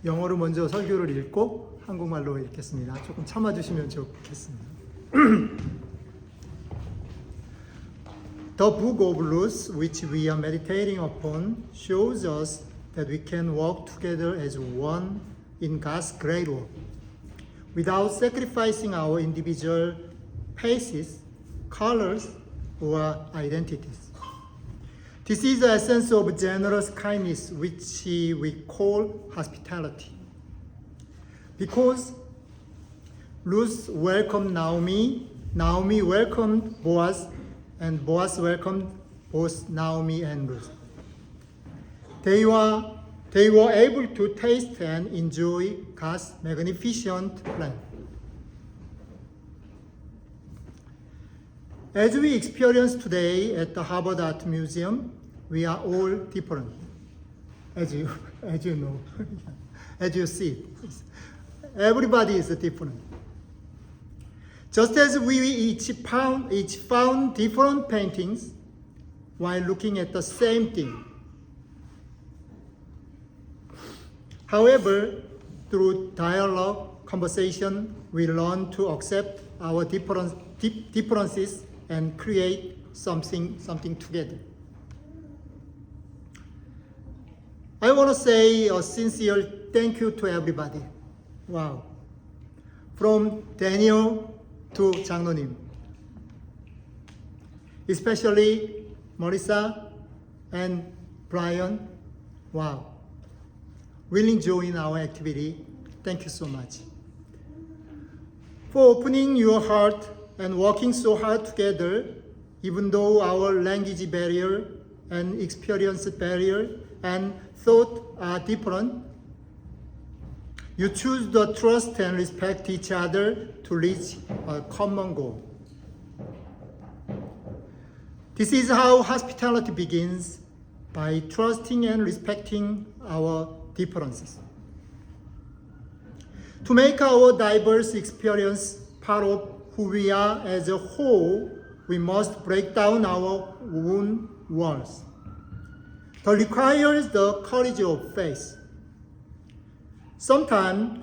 영어로 먼저 설교를 읽고 한국말로 읽겠습니다. 조금 참아주시면 좋겠습니다. The book of Ruth, which we are meditating upon, shows us that we can walk together as one in God's great work, without sacrificing our individual paces, colors, or identities. This is the essence of generous kindness, which we call hospitality. Because Ruth welcomed Naomi, Naomi welcomed Boaz, and Boaz welcomed both Naomi and Ruth. They were able to taste and enjoy God's magnificent plan. As we experience today at the Harvard Art Museum, we are all different, as you know, as you see. Everybody is different. Just as we each found different paintings while looking at the same thing. However, through dialogue, conversation, we learn to accept our differences and create something together. I want to say a sincere thank you to everybody. Wow. From Daniel to 장로님. Especially Marissa and Brian. Wow. Willing to join our activity. Thank you so much. For opening your heart and working so hard together, even though our language barrier and experience barrier and thought are different, you choose to trust and respect each other to reach a common goal. This is how hospitality begins, by trusting and respecting our differences. To make our diverse experience part of who we are as a whole, we must break down our own walls. That requires the courage of faith. Sometimes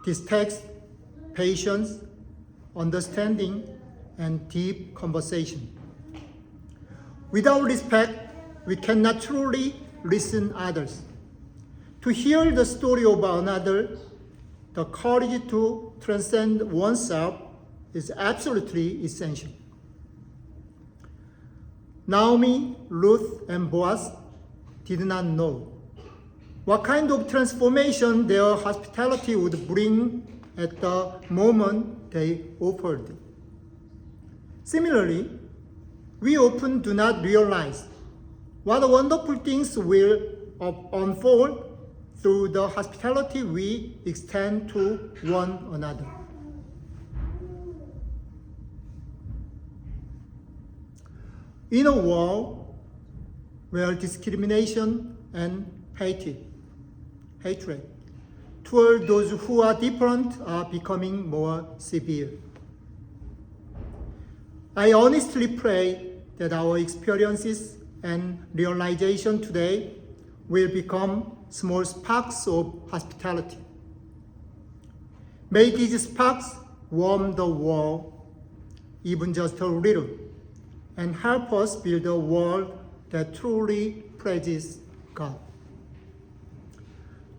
this takes patience, understanding, and deep conversation. Without respect, we cannot truly listen to others. To hear the story of another, the courage to transcend oneself is absolutely essential. Naomi, Ruth, and Boaz did not know what kind of transformation their hospitality would bring at the moment they offered. Similarly, we often do not realize what wonderful things will unfold through the hospitality we extend to one another. In a world where discrimination and hatred toward those who are different are becoming more severe, I honestly pray that our experiences and realization today will become small sparks of hospitality. May these sparks warm the world, even just a little, and help us build a world that truly praises God.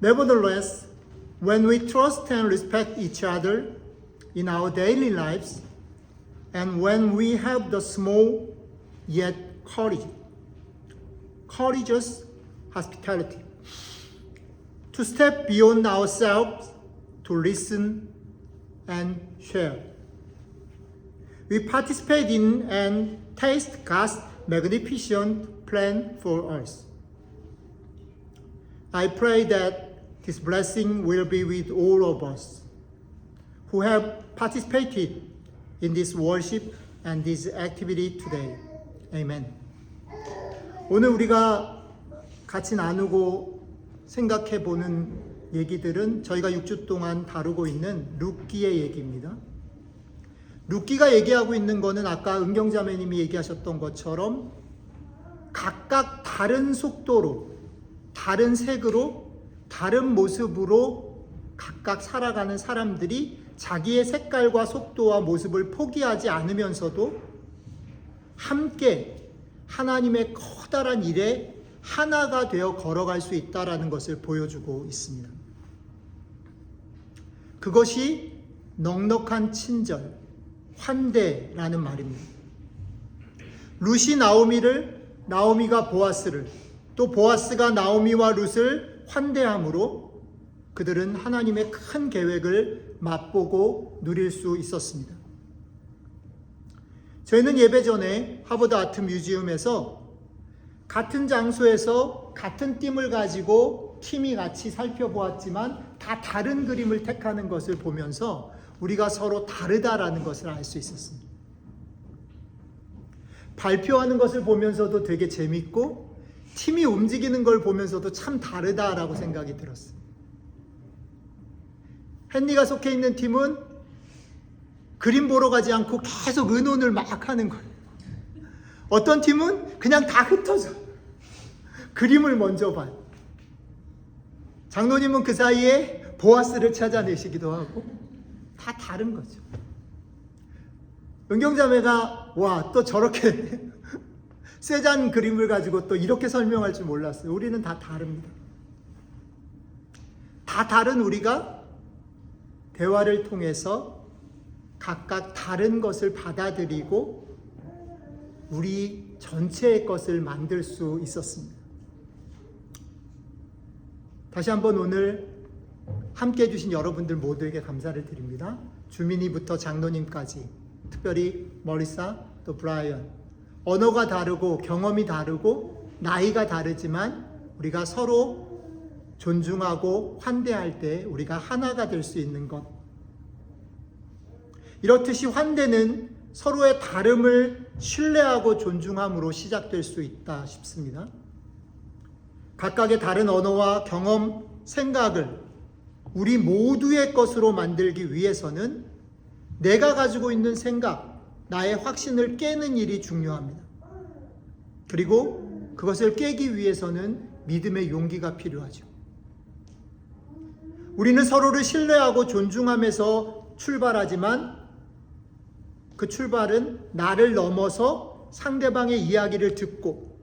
Nevertheless, when we trust and respect each other in our daily lives, and when we have the small yet courageous hospitality, to step beyond ourselves, to listen and share, we participate in and taste God's magnificent plan for us. I pray that this blessing will be with all of us who have participated in this worship and this activity today. Amen. 오늘 우리가 같이 나누고 생각해 보는 얘기들은 저희가 6주 동안 다루고 있는 룻기의 얘기입니다. 룻기가 얘기하고 있는 거는 아까 은경자매님이 얘기하셨던 것처럼 각각 다른 속도로, 다른 색으로 다른 모습으로 각각 살아가는 사람들이 자기의 색깔과 속도와 모습을 포기하지 않으면서도 함께 하나님의 커다란 일에 하나가 되어 걸어갈 수 있다라는 것을 보여주고 있습니다. 그것이 넉넉한 친절, 환대라는 말입니다. 룻이 나오미를, 나오미가 보아스를, 또 보아스가 나오미와 룻을 환대함으로 그들은 하나님의 큰 계획을 맛보고 누릴 수 있었습니다. 저희는 예배 전에 하버드 아트 뮤지엄에서 같은 장소에서 같은 띠을 가지고 팀이 같이 살펴보았지만 다 다른 그림을 택하는 것을 보면서 우리가 서로 다르다라는 것을 알 수 있었습니다. 발표하는 것을 보면서도 되게 재밌고 팀이 움직이는 걸 보면서도 참 다르다라고 생각이 들었어요. 헨리가 속해 있는 팀은 그림 보러 가지 않고 계속 의논을 막 하는 거예요. 어떤 팀은 그냥 다 흩어져 그림을 먼저 봐요. 장로님은 그 사이에 보아스를 찾아내시기도 하고 다 다른 거죠. 은경자매가 와, 또 저렇게 세잔 그림을 가지고 또 이렇게 설명할 줄 몰랐어요. 우리는 다 다릅니다. 다 다른 우리가 대화를 통해서 각각 다른 것을 받아들이고 우리 전체의 것을 만들 수 있었습니다. 다시 한번 오늘 함께 해주신 여러분들 모두에게 감사를 드립니다. 주민이부터 장로님까지, 특별히 머리사 또 브라이언, 언어가 다르고 경험이 다르고 나이가 다르지만 우리가 서로 존중하고 환대할 때 우리가 하나가 될 수 있는 것, 이렇듯이 환대는 서로의 다름을 신뢰하고 존중함으로 시작될 수 있다 싶습니다. 각각의 다른 언어와 경험, 생각을 우리 모두의 것으로 만들기 위해서는 내가 가지고 있는 생각, 나의 확신을 깨는 일이 중요합니다. 그리고 그것을 깨기 위해서는 믿음의 용기가 필요하죠. 우리는 서로를 신뢰하고 존중하면서 출발하지만 그 출발은 나를 넘어서 상대방의 이야기를 듣고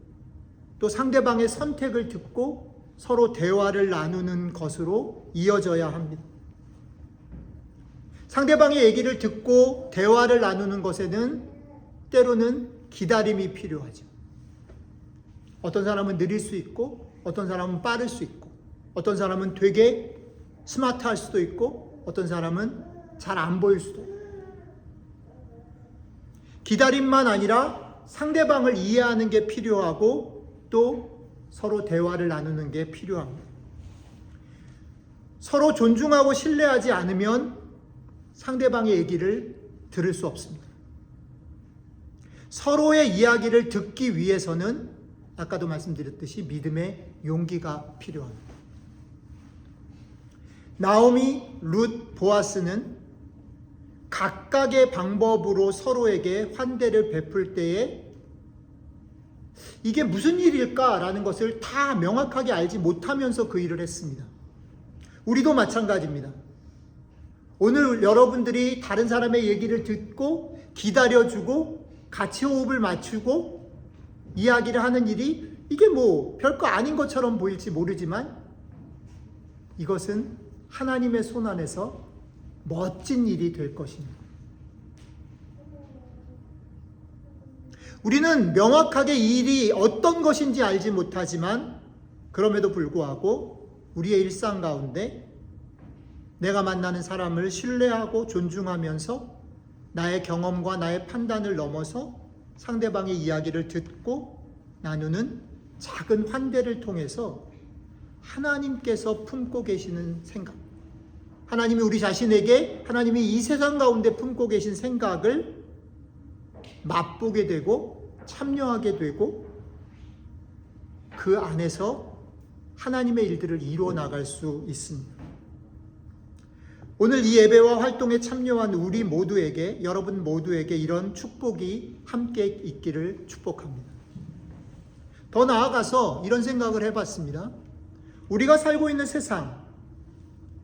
또 상대방의 선택을 듣고 서로 대화를 나누는 것으로 이어져야 합니다. 상대방의 얘기를 듣고 대화를 나누는 것에는 때로는 기다림이 필요하죠. 어떤 사람은 느릴 수 있고 어떤 사람은 빠를 수 있고 어떤 사람은 되게 스마트할 수도 있고 어떤 사람은 잘 안 보일 수도 있고, 기다림만 아니라 상대방을 이해하는 게 필요하고 또 서로 대화를 나누는 게 필요합니다. 서로 존중하고 신뢰하지 않으면 상대방의 얘기를 들을 수 없습니다. 서로의 이야기를 듣기 위해서는 아까도 말씀드렸듯이 믿음의 용기가 필요합니다. 나오미, 룻, 보아스는 각각의 방법으로 서로에게 환대를 베풀 때에 이게 무슨 일일까라는 것을 다 명확하게 알지 못하면서 그 일을 했습니다. 우리도 마찬가지입니다. 오늘 여러분들이 다른 사람의 얘기를 듣고 기다려주고 같이 호흡을 맞추고 이야기를 하는 일이 이게 뭐 별거 아닌 것처럼 보일지 모르지만 이것은 하나님의 손 안에서 멋진 일이 될 것입니다. 우리는 명확하게 이 일이 어떤 것인지 알지 못하지만 그럼에도 불구하고 우리의 일상 가운데 내가 만나는 사람을 신뢰하고 존중하면서 나의 경험과 나의 판단을 넘어서 상대방의 이야기를 듣고 나누는 작은 환대를 통해서 하나님께서 품고 계시는 생각, 하나님이 우리 자신에게 하나님이 이 세상 가운데 품고 계신 생각을 맛보게 되고 참여하게 되고 그 안에서 하나님의 일들을 이루어 나갈 수 있습니다. 오늘 이 예배와 활동에 참여한 우리 모두에게, 여러분 모두에게 이런 축복이 함께 있기를 축복합니다. 더 나아가서 이런 생각을 해봤습니다. 우리가 살고 있는 세상,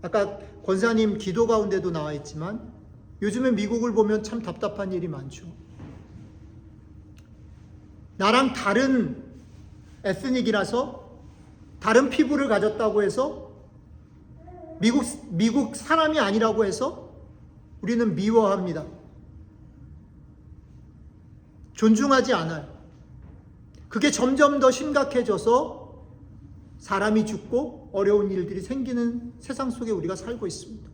아까 권사님 기도 가운데도 나와 있지만 요즘에 미국을 보면 참 답답한 일이 많죠. 나랑 다른 에스닉이라서, 다른 피부를 가졌다고 해서, 미국 사람이 아니라고 해서 우리는 미워합니다. 존중하지 않아요. 그게 점점 더 심각해져서 사람이 죽고 어려운 일들이 생기는 세상 속에 우리가 살고 있습니다.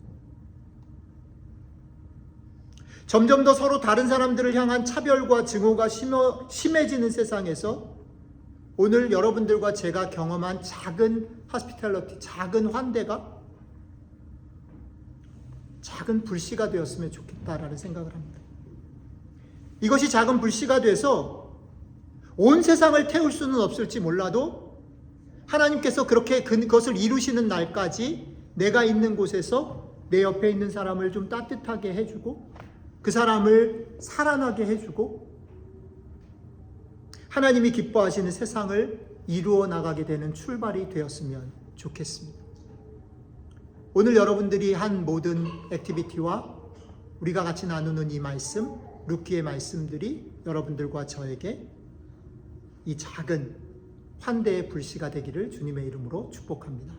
점점 더 서로 다른 사람들을 향한 차별과 증오가 심해지는 세상에서 오늘 여러분들과 제가 경험한 작은 하스피탈리티, 작은 환대가 작은 불씨가 되었으면 좋겠다라는 생각을 합니다. 이것이 작은 불씨가 돼서 온 세상을 태울 수는 없을지 몰라도 하나님께서 그렇게 그것을 이루시는 날까지 내가 있는 곳에서 내 옆에 있는 사람을 좀 따뜻하게 해주고 그 사람을 살아나게 해주고 하나님이 기뻐하시는 세상을 이루어 나가게 되는 출발이 되었으면 좋겠습니다. 오늘 여러분들이 한 모든 액티비티와 우리가 같이 나누는 이 말씀, 루키의 말씀들이 여러분들과 저에게 이 작은 환대의 불씨가 되기를 주님의 이름으로 축복합니다.